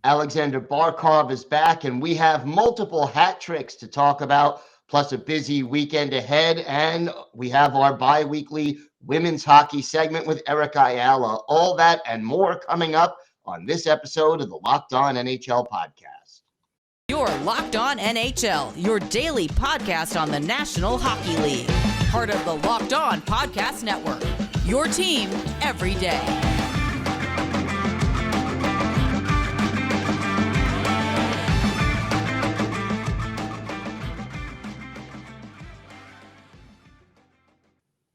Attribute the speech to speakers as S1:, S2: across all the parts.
S1: Alexander Barkov is back, and we have multiple hat tricks to talk about, plus a busy weekend ahead. And we have our bi-weekly women's hockey segment with Erik Karlsson. All that and more coming up on this episode of the Locked On NHL podcast.
S2: You're Locked On NHL, your daily podcast on the National Hockey League. Part of the Locked On Podcast Network, your team every day.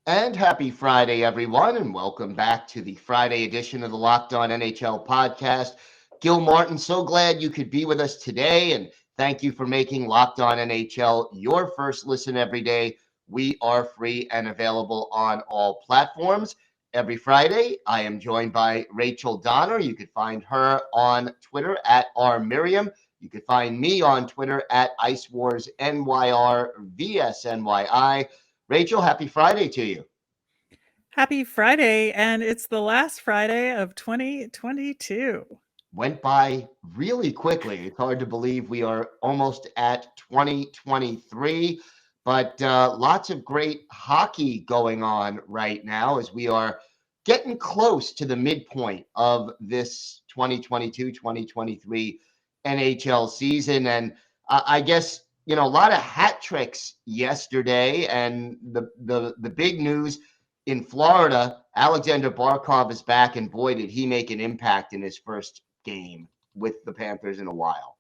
S1: And happy Friday, everyone, and welcome back to the Friday edition of the Locked On NHL podcast. Gil Martin, so glad you could be with us today, and thank you for making Locked On NHL your first listen every day. We are free and available on all platforms. Every Friday, I am joined by Rachel Donner. You could find her on Twitter at rmiriam. You could find me on Twitter at IceWarsNYRVSNYI. Rachel, happy Friday to you.
S3: Happy Friday, and it's the last Friday of 2022.
S1: Went by really quickly. It's hard to believe we are almost at 2023, but lots of great hockey going on right now as we are getting close to the midpoint of this 2022-2023 NHL season. And I guess, you know, a lot of hat tricks yesterday, and the big news in Florida, Alexander Barkov is back, and boy, did he make an impact in his first game with the Panthers in a while.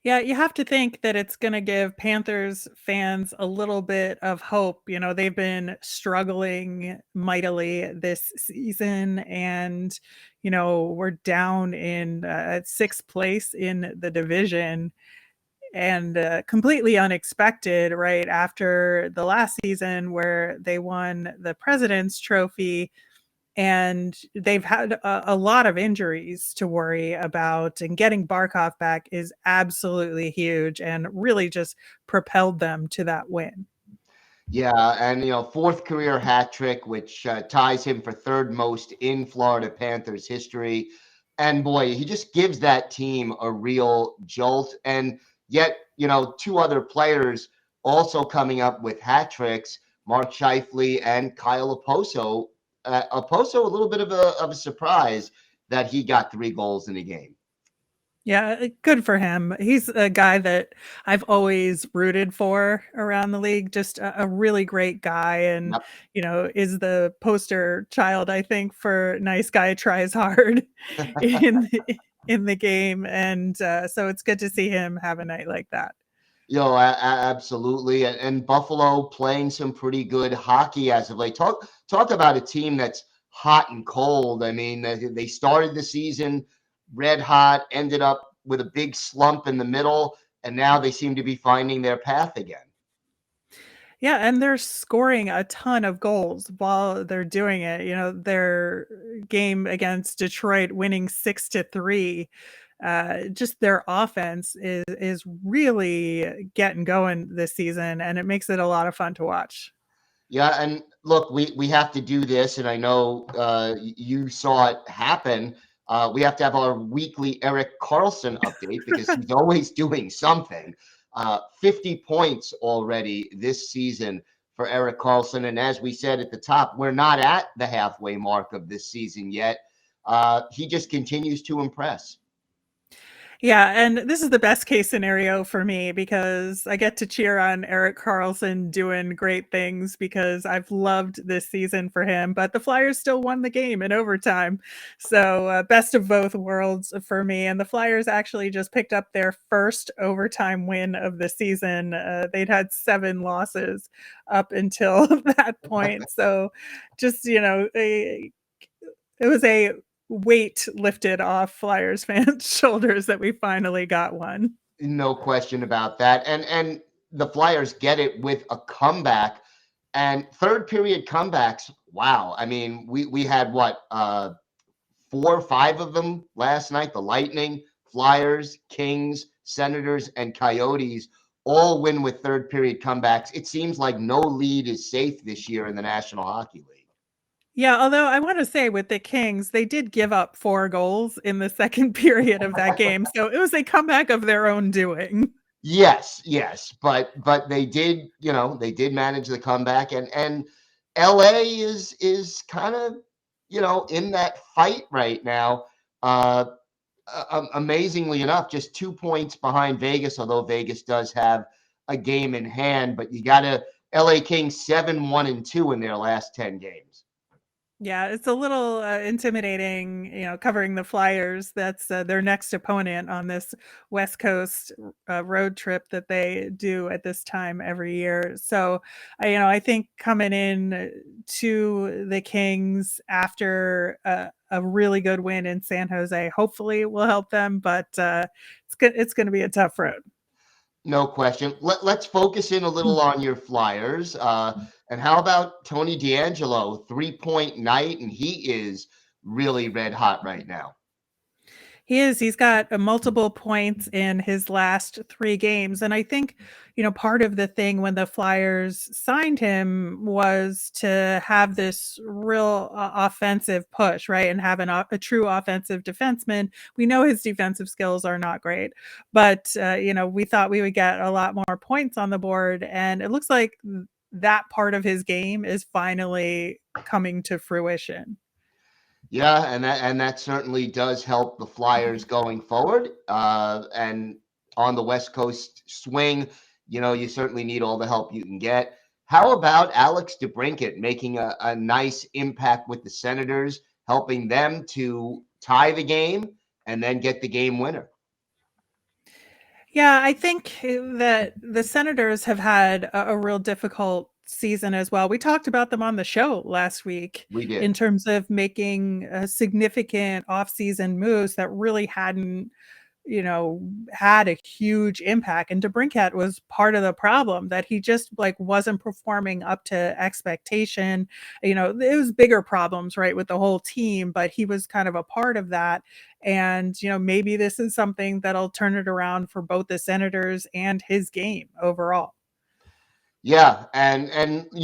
S3: Yeah, you have to think that it's going to give Panthers fans a little bit of hope. You know, they've been struggling mightily this season, and, you know, we're down in sixth place in the division. And completely unexpected right after the last season where they won the President's Trophy, and they've had a lot of injuries to worry about, and getting Barkov back is absolutely huge and really just propelled them to that win.
S1: Yeah, and, you know, fourth career hat trick, which ties him for third most in Florida Panthers history. And boy, he just gives that team a real jolt. And yet, you know, two other players also coming up with hat tricks, Mark Scheifele and Kyle Okposo. Okposo, a little bit of a surprise that he got 3 goals in a game.
S3: Yeah, good for him. He's a guy that I've always rooted for around the league. Just a really great guy, and
S1: Yep.
S3: you know, is the poster child, I think, for nice guy tries hard in the game. And so it's good to see him have a night like that.
S1: You know, absolutely. And Buffalo playing some pretty good hockey as of late. Talk about a team that's hot and cold. I mean, they started the season red hot, ended up with a big slump in the middle, and now they seem to be finding their path again.
S3: Yeah, and they're scoring a ton of goals while they're doing it. You know, their game against Detroit winning 6-3. Just their offense is really getting going this season, and it makes it a lot of fun to watch.
S1: Yeah, and look, we have to do this, and I know you saw it happen. We have to have our weekly Erik Karlsson update because he's always doing something. 50 points already this season for Erik Karlsson. And as we said at the top, we're not at the halfway mark of this season yet. He just continues to impress.
S3: Yeah, and this is the best case scenario for me because I get to cheer on Erik Karlsson doing great things because I've loved this season for him, but the Flyers still won the game in overtime. So best of both worlds for me. And the Flyers actually just picked up their first overtime win of the season. They'd had 7 losses up until that point. So just, you know, it was a weight lifted off Flyers fans' shoulders that we finally got one.
S1: No question about that. And the Flyers get it with a comeback and third period comebacks. Wow. I mean, we had what, 4 or 5 of them last night. The Lightning, Flyers, Kings, Senators, and Coyotes all win with third period comebacks. It seems like no lead is safe this year in the National Hockey League.
S3: Yeah, although I want to say with the Kings, they did give up 4 goals in the second period of that game, so it was a comeback of their own doing.
S1: Yes, but they did, they did manage the comeback, and LA is kind of, in that fight right now. Uh, Amazingly enough, just 2 points behind Vegas, although Vegas does have a game in hand. But you got to LA Kings 7-1-2 in their last 10 games.
S3: Yeah, it's a little intimidating, covering the Flyers. That's their next opponent on this West Coast road trip that they do at this time every year. So, I think coming in to the Kings after a really good win in San Jose, hopefully will help them. But it's going to be a tough road.
S1: No question. Let's focus in a little on your Flyers. And how about Tony DeAngelo, 3-point night, and he is really red hot right now.
S3: He is. He's got multiple points in his last 3 games. And I think, part of the thing when the Flyers signed him was to have this real offensive push, right? And have a true offensive defenseman. We know his defensive skills are not great, but, we thought we would get a lot more points on the board. And it looks like that part of his game is finally coming to fruition.
S1: Yeah, and that certainly does help the Flyers going forward. And on the West Coast swing, you certainly need all the help you can get. How about Alex DeBrincat making a nice impact with the Senators, helping them to tie the game and then get the game winner?
S3: Yeah, I think that the Senators have had a real difficult season as well. We talked about them on the show last week
S1: We
S3: in
S1: did.
S3: terms of making significant offseason moves that really hadn't, had a huge impact. And DeBrincat was part of the problem, that he just wasn't performing up to expectation. It was bigger problems, right, with the whole team, but he was kind of a part of that. And, maybe this is something that'll turn it around for both the Senators and his game overall.
S1: Yeah, and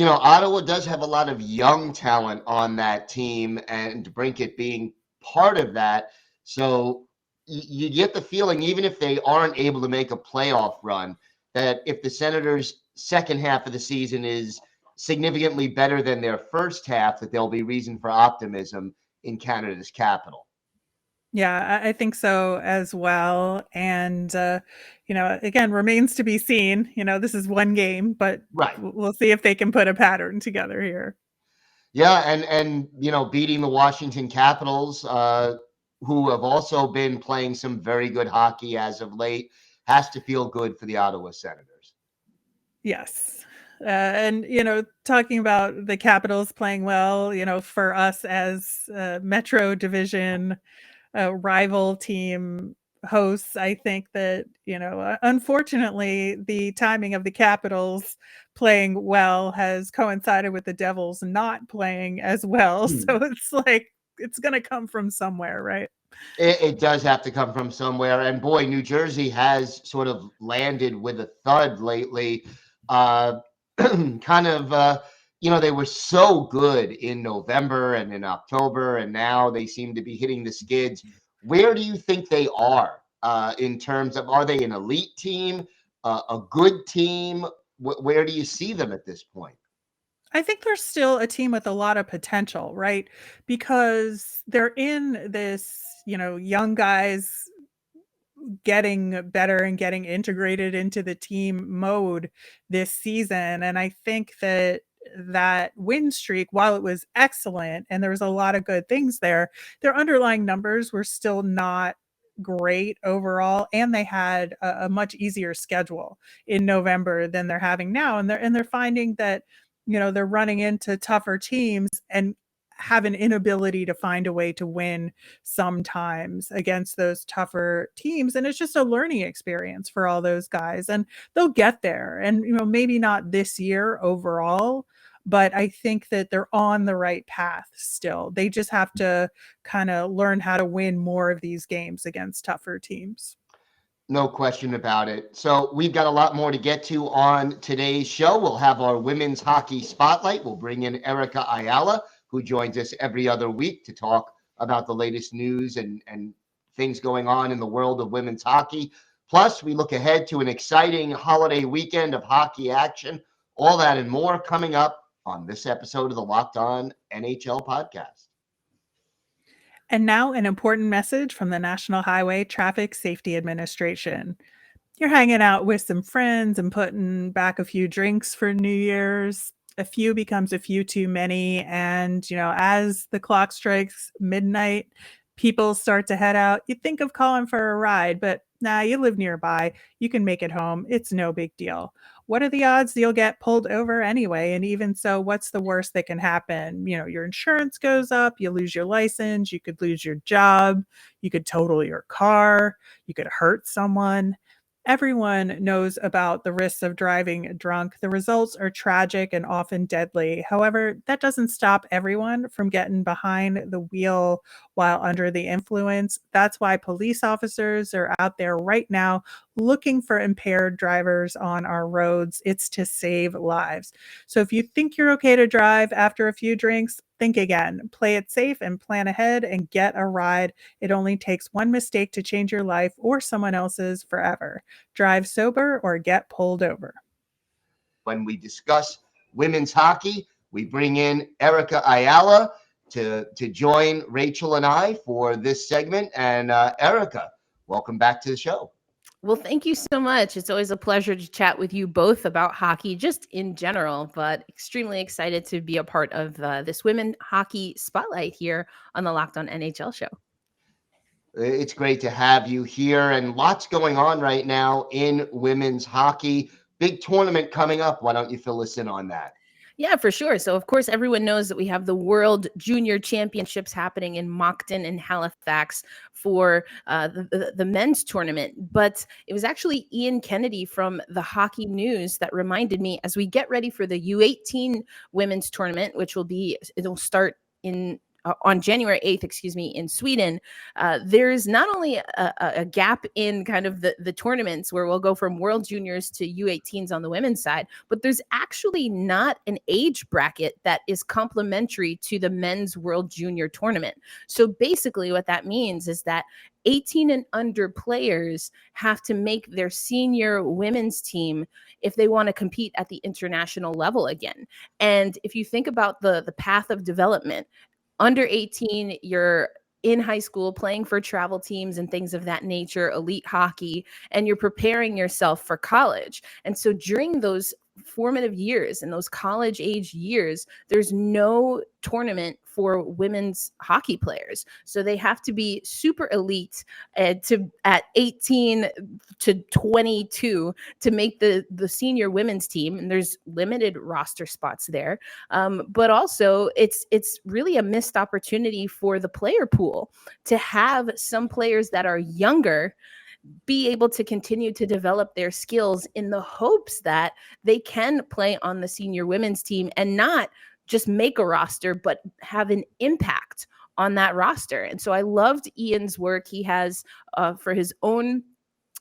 S1: Ottawa does have a lot of young talent on that team, and DeBrincat being part of that. So you get the feeling, even if they aren't able to make a playoff run, that if the Senators' second half of the season is significantly better than their first half, that there'll be reason for optimism in Canada's capital.
S3: Yeah, I think so as well. And, again, remains to be seen. This is one game, but
S1: Right.
S3: we'll see if they can put a pattern together here.
S1: Yeah, and beating the Washington Capitals, who have also been playing some very good hockey as of late, has to feel good for the Ottawa Senators.
S3: Yes. And, talking about the Capitals playing well, for us as Metro Division rival team hosts, I think that, unfortunately, the timing of the Capitals playing well has coincided with the Devils not playing as well. So it's it's going to come from somewhere, right?
S1: It does have to come from somewhere. And boy, New Jersey has sort of landed with a thud lately. Kind of, they were so good in November and in October, and now they seem to be hitting the skids. Where do you think they are in terms of, are they an elite team, a good team? Where do you see them at this point?
S3: I think they're still a team with a lot of potential, right? Because they're in this, young guys getting better and getting integrated into the team mode this season. And I think that win streak, while it was excellent and there was a lot of good things there, their underlying numbers were still not great overall, and they had a much easier schedule in November than they're having now. And they're finding that, they're running into tougher teams and have an inability to find a way to win sometimes against those tougher teams. And it's just a learning experience for all those guys, and they'll get there. And, maybe not this year overall, but I think that they're on the right path still. They just have to kind of learn how to win more of these games against tougher teams.
S1: No question about it. So we've got a lot more to get to on today's show. We'll have our women's hockey spotlight. We'll bring in Erica Ayala who joins us every other week to talk about the latest news and things going on in the world of women's hockey. Plus, we look ahead to an exciting holiday weekend of hockey action. All that and more coming up on this episode of the Locked On NHL podcast.
S3: And now an important message from the National Highway Traffic Safety Administration. You're hanging out with some friends and putting back a few drinks for New Year's. A few becomes a few too many. And, as the clock strikes midnight, people start to head out. You think of calling for a ride, but you live nearby. You can make it home. It's no big deal. What are the odds you'll get pulled over anyway? And even so, what's the worst that can happen? Your insurance goes up, you lose your license, you could lose your job, you could total your car, you could hurt someone. Everyone knows about the risks of driving drunk. The results are tragic and often deadly. However, that doesn't stop everyone from getting behind the wheel while under the influence. That's why police officers are out there right now looking for impaired drivers on our roads. It's to save lives. So if you think you're okay to drive after a few drinks, think again. Play it safe and plan ahead and get a ride. It only takes one mistake to change your life or someone else's forever. Drive sober or get pulled over.
S1: When we discuss women's hockey, we bring in Erica Ayala to join Rachel and I for this segment. And Erica, welcome back to the show.
S4: Well, thank you so much. It's always a pleasure to chat with you both about hockey, just in general, but extremely excited to be a part of this women hockey spotlight here on the Locked On NHL show.
S1: It's great to have you here, and lots going on right now in women's hockey. Big tournament coming up. Why don't you fill us in on that?
S4: Yeah, for sure. So, of course, everyone knows that we have the World Junior Championships happening in Moncton and Halifax for the men's tournament. But it was actually Ian Kennedy from the Hockey News that reminded me, as we get ready for the U18 women's tournament, which it'll start on January 8th, in Sweden. There's not only a gap in kind of the tournaments where we'll go from World Juniors to U18s on the women's side, but there's actually not an age bracket that is complementary to the men's World Junior tournament. So basically what that means is that 18 and under players have to make their senior women's team if they want to compete at the international level again. And if you think about the path of development, under 18, you're in high school playing for travel teams and things of that nature, elite hockey, and you're preparing yourself for college. And so during those formative years and those college age years, there's no tournament for women's hockey players. So they have to be super elite at 18 to 22 to make the senior women's team. And there's limited roster spots there. But also it's really a missed opportunity for the player pool to have some players that are younger be able to continue to develop their skills in the hopes that they can play on the senior women's team and not just make a roster, but have an impact on that roster. And so I loved Ian's work. He has, for his own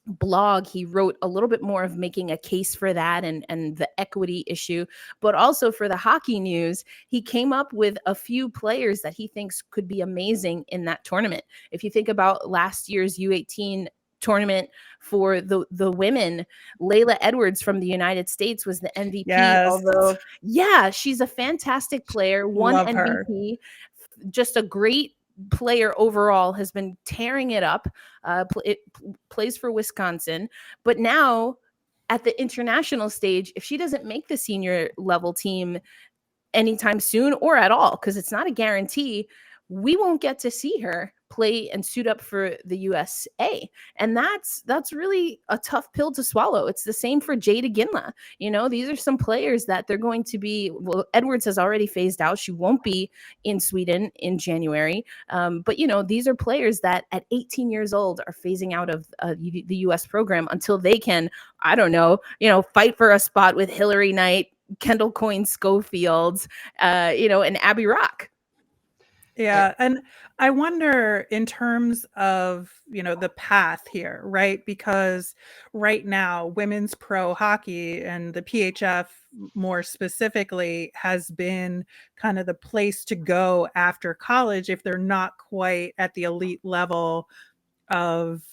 S4: blog, he wrote a little bit more of making a case for that and the equity issue, but also for the Hockey News, he came up with a few players that he thinks could be amazing in that tournament. If you think about last year's U18 tournament for the women, Layla Edwards from the United States was the MVP.
S3: Yes.
S4: Although, she's a fantastic player, won
S3: Love
S4: MVP, just a great player overall, has been tearing it up, plays for Wisconsin. But now at the international stage, if she doesn't make the senior level team anytime soon or at all, because it's not a guarantee, we won't get to see her play and suit up for the USA. And that's really a tough pill to swallow. It's the same for Jada Ginla. These are some players that they're going to be, Edwards has already phased out. She won't be in Sweden in January. But these are players that at 18 years old are phasing out of the US program until they can, fight for a spot with Hillary Knight, Kendall Coyne Schofield, and Abby Rock.
S3: Yeah. And I wonder in terms of, the path here, right? Because right now, women's pro hockey and the PHF more specifically has been kind of the place to go after college if they're not quite at the elite level of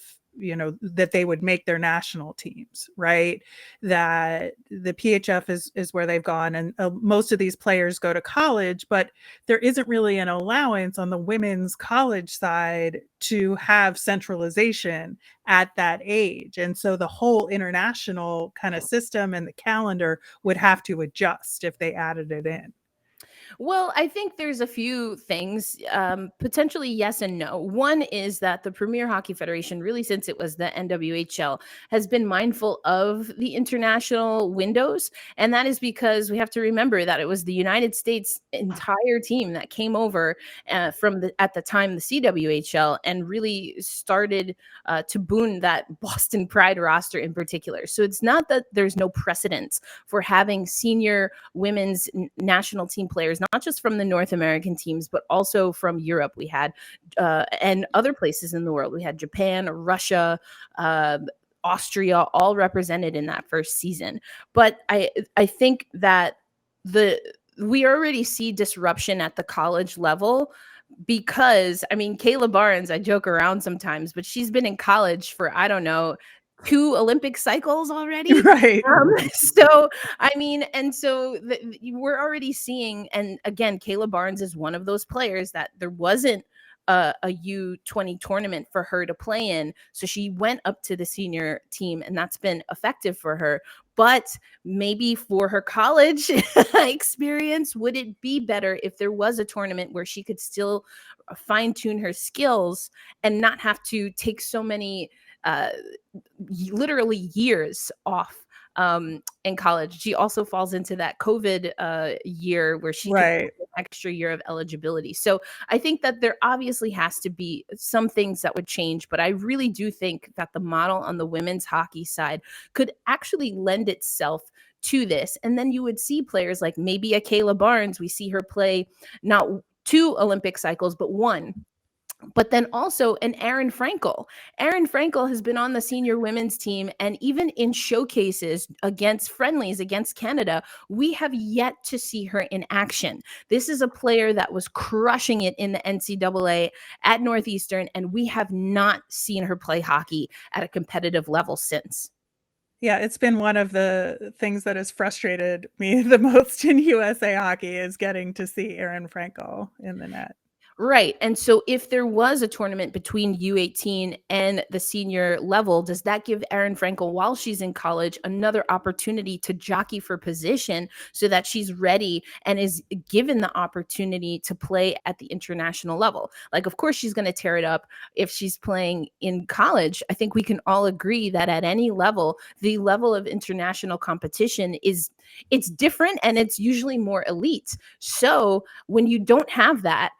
S3: that they would make their national teams, right? That the PHF is where they've gone, and most of these players go to college, but there isn't really an allowance on the women's college side to have centralization at that age, and so the whole international kind of system and the calendar would have to adjust if they added it in.
S4: Well, I think there's a few things, potentially yes and no. One is that the Premier Hockey Federation, really since it was the NWHL, has been mindful of the international windows. And that is because we have to remember that it was the United States entire team that came over at the time, the CWHL, and really started to boon that Boston Pride roster in particular. So it's not that there's no precedence for having senior women's national team players, not just from the North American teams, but also from Europe. We had, and other places in the world. We had Japan, Russia, Austria, all represented in that first season. But I think that we already see disruption at the college level because, Kayla Barnes, I joke around sometimes, but she's been in college for, I don't know, 2 Olympic cycles already.
S3: Right.
S4: So we're already seeing, and again, Kayla Barnes is one of those players that there wasn't a U20 tournament for her to play in. So she went up to the senior team, and that's been effective for her. But maybe for her college experience, would it be better if there was a tournament where she could still fine tune her skills and not have to take so many literally years off in college? She also falls into that COVID year where she
S3: Right.
S4: gets an extra year of eligibility. So I think that there obviously has to be some things that would change, but I really do think that the model on the women's hockey side could actually lend itself to this. And then you would see players like maybe a Kayla Barnes. We see her play not 2 Olympic cycles, but 1. But then also an Erin Frankel. Erin Frankel has been on the senior women's team, and even in showcases against friendlies against Canada, we have yet to see her in action. This is a player that was crushing it in the NCAA at Northeastern, and we have not seen her play hockey at a competitive level since.
S3: Yeah, it's been one of the things that has frustrated me the most in USA hockey is getting to see Erin Frankel in the net.
S4: Right. And so if there was a tournament between U18 and the senior level, does that give Erin Frankel, while she's in college, another opportunity to jockey for position so that she's ready and is given the opportunity to play at the international level? Like, of course, she's going to tear it up if she's playing in college. I think we can all agree that at any level, the level of international competition it's different, and it's usually more elite. So when you don't have that,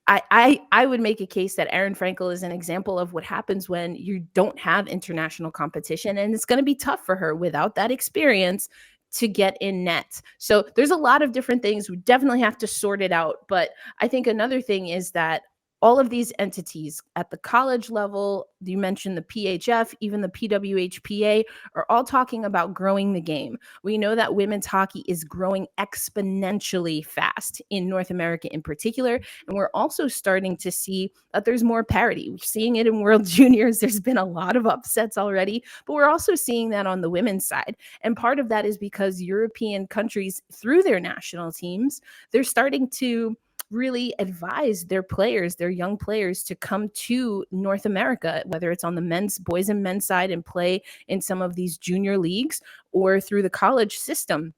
S4: I would make a case that Erin Frankel is an example of what happens when you don't have international competition, and it's going to be tough for her without that experience to get in net. So there's a lot of different things. We definitely have to sort it out. But I think another thing is that all of these entities at the college level, you mentioned the PHF, even the PWHPA, are all talking about growing the game. We know that women's hockey is growing exponentially fast in North America in particular. And we're also starting to see that there's more parity. We're seeing it in World Juniors. There's been a lot of upsets already, but we're also seeing that on the women's side. And part of that is because European countries, through their national teams, they're starting to really advise their players, their young players, to come to North America, whether it's on the boys and men's side and play in some of these junior leagues or through the college system.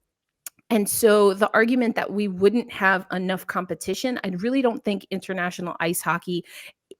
S4: And so the argument that we wouldn't have enough competition, I really don't think international ice hockey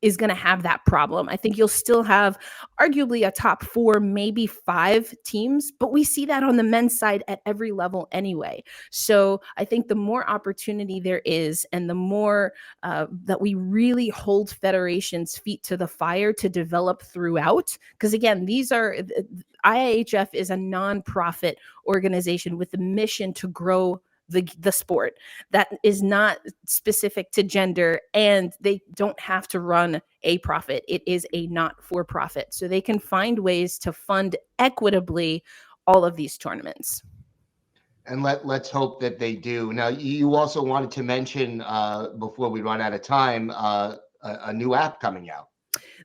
S4: is going to have that problem. I think you'll still have arguably a top 4, maybe 5 teams, but we see that on the men's side at every level anyway. So I think the more opportunity there is, and the more that we really hold federations' feet to the fire to develop throughout, because again, IIHF is a nonprofit organization with the mission to grow the sport, that is not specific to gender, and they don't have to run a profit. It is a not-for-profit. So they can find ways to fund equitably all of these tournaments.
S1: And let's hope that they do. Now, you also wanted to mention before we run out of time a new app coming out.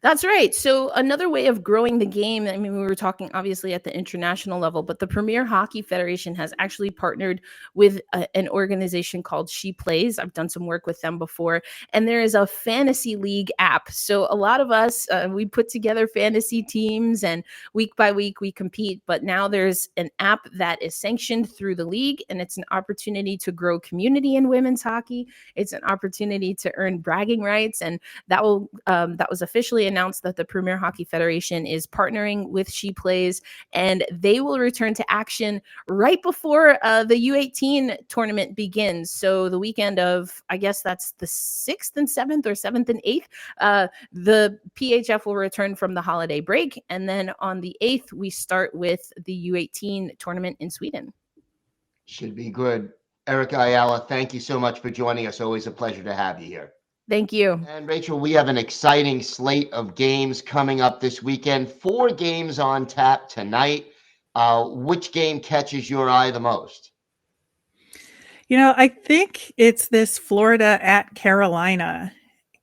S4: That's right. So another way of growing the game, I mean, we were talking obviously at the international level, but the Premier Hockey Federation has actually partnered with an organization called She Plays. I've done some work with them before, and there is a fantasy league app. So a lot of us, we put together fantasy teams, and week by week we compete, but now there's an app that is sanctioned through the league, and it's an opportunity to grow community in women's hockey. It's an opportunity to earn bragging rights, and that was officially announced that the Premier Hockey Federation is partnering with She Plays, and they will return to action right before the U18 tournament begins. So the weekend of, I guess that's the 6th and 7th or 7th and 8th, the PHF will return from the holiday break. And then on the 8th, we start with the U18 tournament in Sweden.
S1: Should be good. Erica Ayala, thank you so much for joining us. Always a pleasure to have you here.
S4: Thank you.
S1: And Rachel, we have an exciting slate of games coming up this weekend. 4 games on tap tonight. Which game catches your eye the most?
S3: I think it's this Florida at Carolina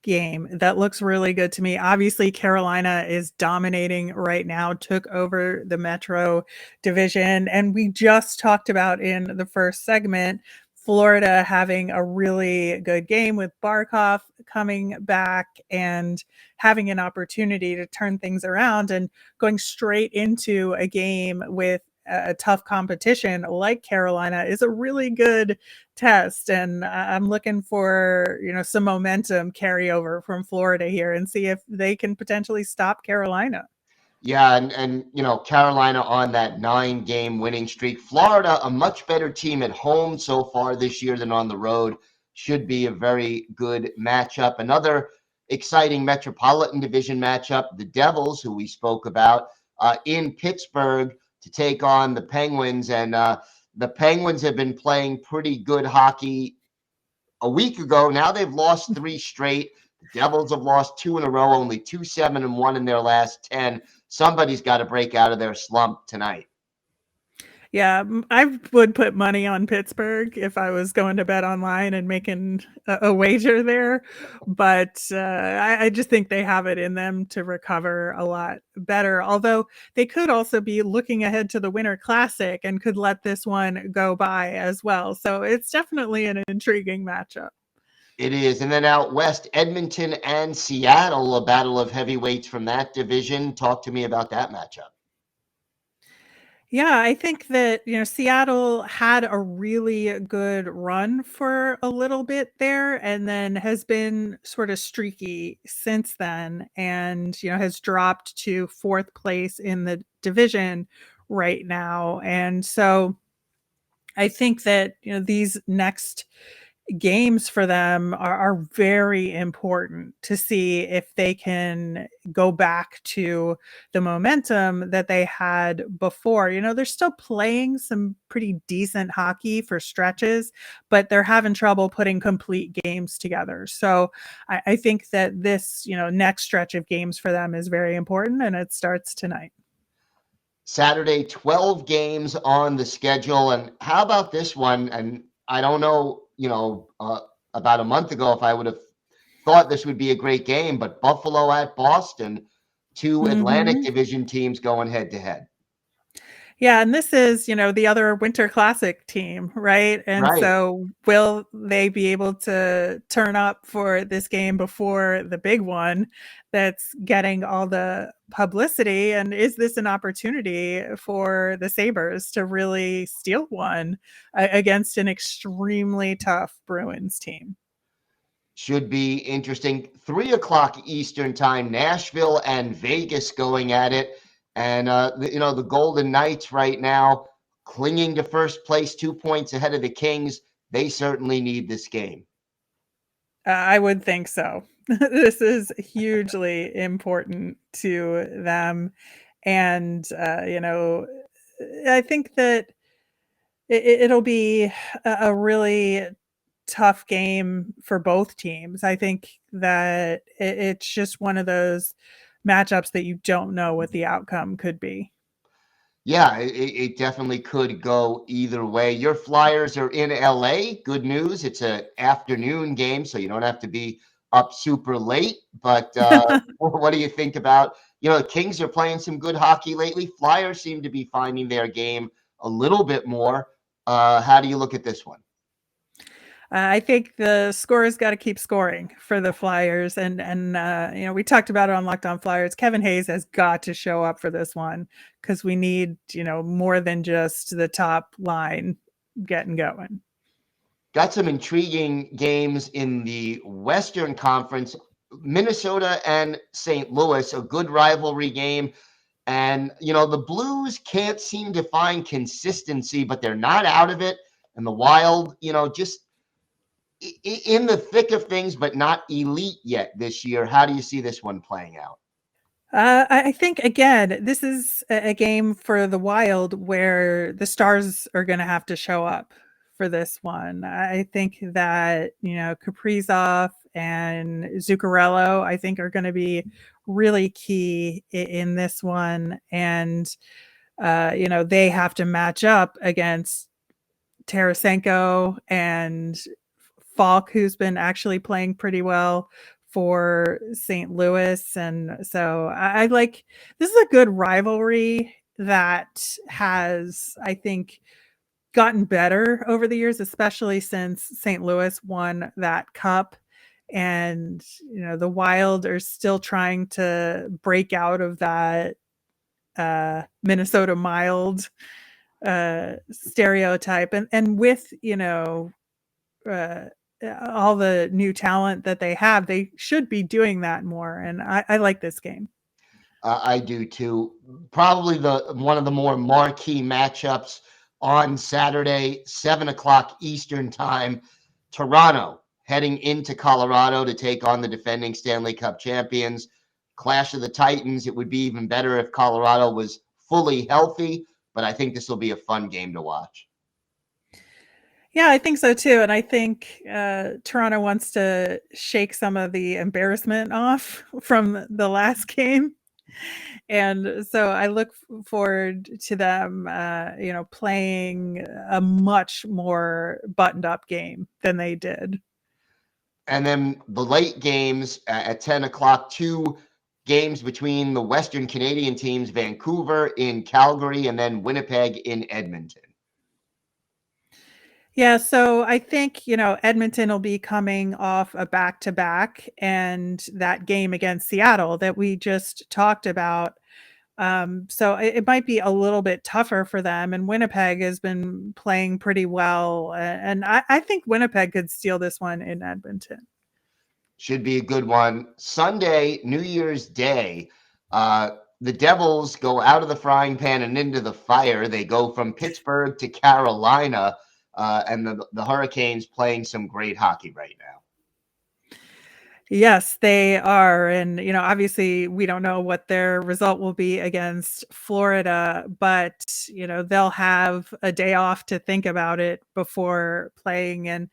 S3: game that looks really good to me. Obviously, Carolina is dominating right now, took over the Metro division. And we just talked about in the first segment, Florida having a really good game with Barkov coming back and having an opportunity to turn things around, and going straight into a game with a tough competition like Carolina is a really good test. And I'm looking for, some momentum carryover from Florida here and see if they can potentially stop Carolina.
S1: Yeah, and Carolina on that 9-game winning streak. Florida, a much better team at home so far this year than on the road. Should be a very good matchup. Another exciting Metropolitan Division matchup, the Devils, who we spoke about, in Pittsburgh to take on the Penguins. And the Penguins have been playing pretty good hockey a week ago. Now they've lost 3 straight. The Devils have lost 2 in a row, only 2-7-1 in their last 10. Somebody's got to break out of their slump tonight.
S3: Yeah, I would put money on Pittsburgh if I was going to bet online and making a wager there. But I just think they have it in them to recover a lot better. Although they could also be looking ahead to the Winter Classic and could let this one go by as well. So it's definitely an intriguing matchup.
S1: It is. And then out west, Edmonton and Seattle, a battle of heavyweights from that division. Talk to me about that matchup.
S3: Yeah, I think that, Seattle had a really good run for a little bit there and then has been sort of streaky since then, and, has dropped to 4th place in the division right now. And so I think that, these next games for them are very important to see if they can go back to the momentum that they had before. They're still playing some pretty decent hockey for stretches, but they're having trouble putting complete games together. So I think that this, next stretch of games for them is very important, and it starts tonight.
S1: Saturday, 12 games on the schedule. And how about this one? And I don't know, about a month ago, if I would have thought this would be a great game, but Buffalo at Boston, 2 Atlantic Division teams going head to head.
S3: Yeah, and this is, the other Winter Classic team, right? And
S1: Right.
S3: So will they be able to turn up for this game before the big one that's getting all the publicity? And is this an opportunity for the Sabres to really steal one against an extremely tough Bruins team?
S1: Should be interesting. 3:00 Eastern time, Nashville and Vegas going at it. And, the Golden Knights right now clinging to first place, 2 points ahead of the Kings. They certainly need this game.
S3: I would think so. This is hugely important to them. And, I think that it'll be a really tough game for both teams. I think that it's just one of those matchups that you don't know what the outcome could be.
S1: Yeah, it definitely could go either way. Your Flyers are in LA. Good news. It's an afternoon game, so you don't have to be up super late. But what do you think about, the Kings are playing some good hockey lately. Flyers seem to be finding their game a little bit more. How do you look at this one?
S3: I think the scorer's got to keep scoring for the Flyers, and we talked about it on Locked On Flyers. Kevin Hayes has got to show up for this one because we need more than just the top line getting going.
S1: Got some intriguing games in the Western Conference. Minnesota and St. Louis, a good rivalry game. And, the Blues can't seem to find consistency, but they're not out of it. And the Wild, just in the thick of things, but not elite yet this year. How do you see this one playing out?
S3: I think, again, this is a game for the Wild where the stars are going to have to show up for this one. I think that, Kaprizov and Zuccarello, I think, are going to be really key in this one. And, they have to match up against Tarasenko and Falk, who's been actually playing pretty well for St. Louis. And so I like, this is a good rivalry that has, I think, gotten better over the years, especially since St. Louis won that cup. And, the Wild are still trying to break out of that Minnesota Mild stereotype. And with, all the new talent that they have, they should be doing that more. And I like this game.
S1: I do too. Probably one of the more marquee matchups on Saturday, 7:00 Eastern time. Toronto heading into Colorado to take on the defending Stanley Cup champions. Clash of the Titans. It would be even better if Colorado was fully healthy, but I think this will be a fun game to watch.
S3: Yeah, I think so too. And I think Toronto wants to shake some of the embarrassment off from the last game. And so I look forward to them, playing a much more buttoned up game than they did.
S1: And then the late games at 10:00, two games between the Western Canadian teams, Vancouver in Calgary and then Winnipeg in Edmonton.
S3: Yeah, so I think, Edmonton will be coming off a back-to-back, and that game against Seattle that we just talked about. So it might be a little bit tougher for them. And Winnipeg has been playing pretty well. And I think Winnipeg could steal this one in Edmonton.
S1: Should be a good one. Sunday, New Year's Day, the Devils go out of the frying pan and into the fire. They go from Pittsburgh to Carolina. And the Hurricanes playing some great hockey right now.
S3: Yes, they are. And, obviously we don't know what their result will be against Florida, but, they'll have a day off to think about it before playing. And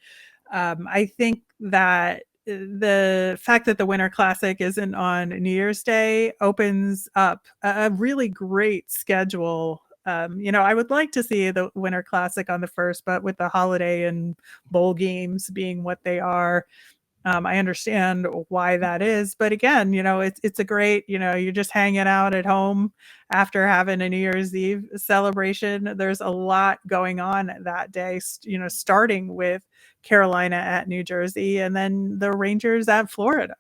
S3: I think that the fact that the Winter Classic isn't on New Year's Day opens up a really great schedule. I would like to see the Winter Classic on the first, but with the holiday and bowl games being what they are, I understand why that is. But again, it's a great, you're just hanging out at home after having a New Year's Eve celebration. There's a lot going on that day, starting with Carolina at New Jersey and then the Rangers at Florida.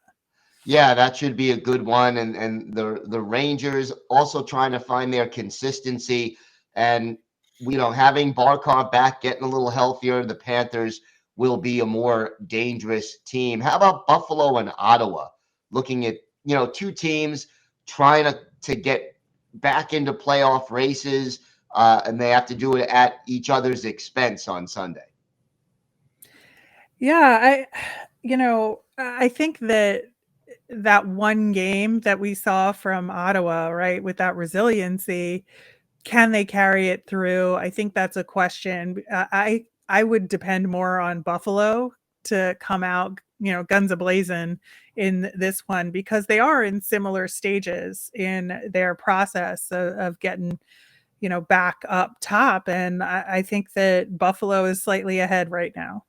S1: Yeah, that should be a good one. And the Rangers also trying to find their consistency. And, having Barkov back, getting a little healthier, the Panthers will be a more dangerous team. How about Buffalo and Ottawa? Looking at, two teams trying to get back into playoff races, and they have to do it at each other's expense on Sunday.
S3: Yeah, I think that one game that we saw from Ottawa, right, with that resiliency, Can they carry it through? I think that's a question. I would depend more on Buffalo to come out, guns a-blazing in this one, because they are in similar stages in their process of getting, back up top. And I think that Buffalo is slightly ahead right now.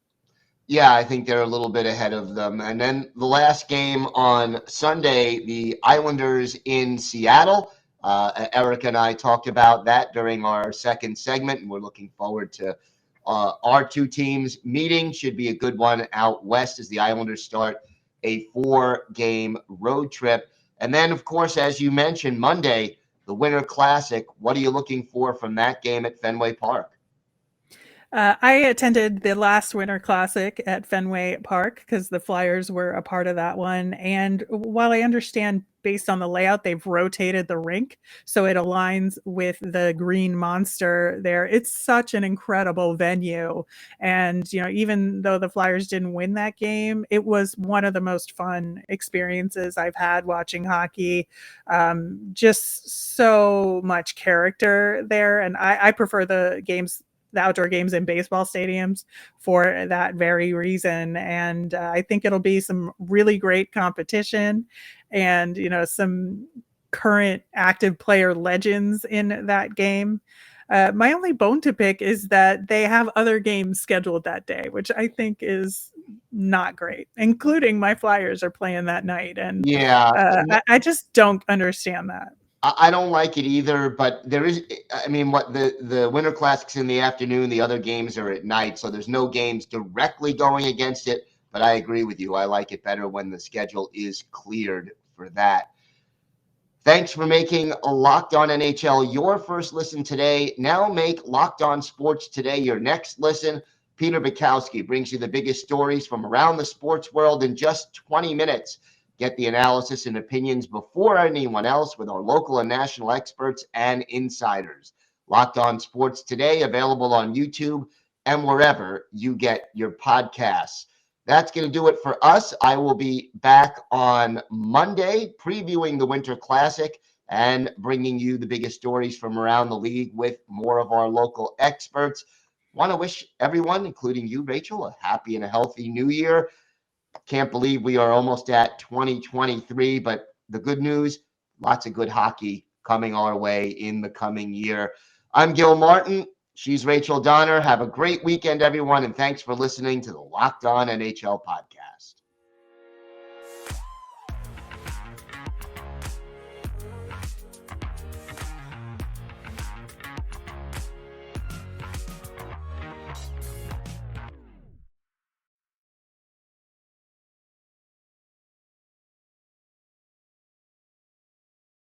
S1: Yeah, I think they're a little bit ahead of them. And then the last game on Sunday, the Islanders in Seattle. Erik and I talked about that during our second segment, and we're looking forward to our two teams meeting. Should be a good one out west as the Islanders start a 4-game road trip. And then, of course, as you mentioned, Monday, the Winter Classic. What are you looking for from that game at Fenway Park?
S3: I attended the last Winter Classic at Fenway Park because the Flyers were a part of that one. And while I understand based on the layout, they've rotated the rink so it aligns with the Green Monster there. It's such an incredible venue. And, even though the Flyers didn't win that game, it was one of the most fun experiences I've had watching hockey. Just so much character there. And I prefer the outdoor games in baseball stadiums for that very reason. And I think it'll be some really great competition and, some current active player legends in that game. My only bone to pick is that they have other games scheduled that day, which I think is not great, including my Flyers are playing that night. And
S1: Yeah.
S3: I just don't understand that.
S1: I don't like it either, but there is, what the Winter Classic's in the afternoon, the other games are at night, so there's no games directly going against it, but I agree with you. I like it better when the schedule is cleared for that. Thanks for making Locked On NHL your first listen today. Now make Locked On Sports Today your next listen. Peter Bukowski brings you the biggest stories from around the sports world in just 20 minutes. Get the analysis and opinions before anyone else with our local and national experts and insiders. Locked On Sports Today, available on YouTube and wherever you get your podcasts. That's going to do it for us. I will be back on Monday previewing the Winter Classic and bringing you the biggest stories from around the league with more of our local experts. Want to wish everyone, including you, Rachel, a happy and a healthy new year. Can't believe we are almost at 2023, but the good news, lots of good hockey coming our way in the coming year. I'm Gil Martin. She's Rachel Donner. Have a great weekend, everyone, and thanks for listening to the Locked On NHL podcast.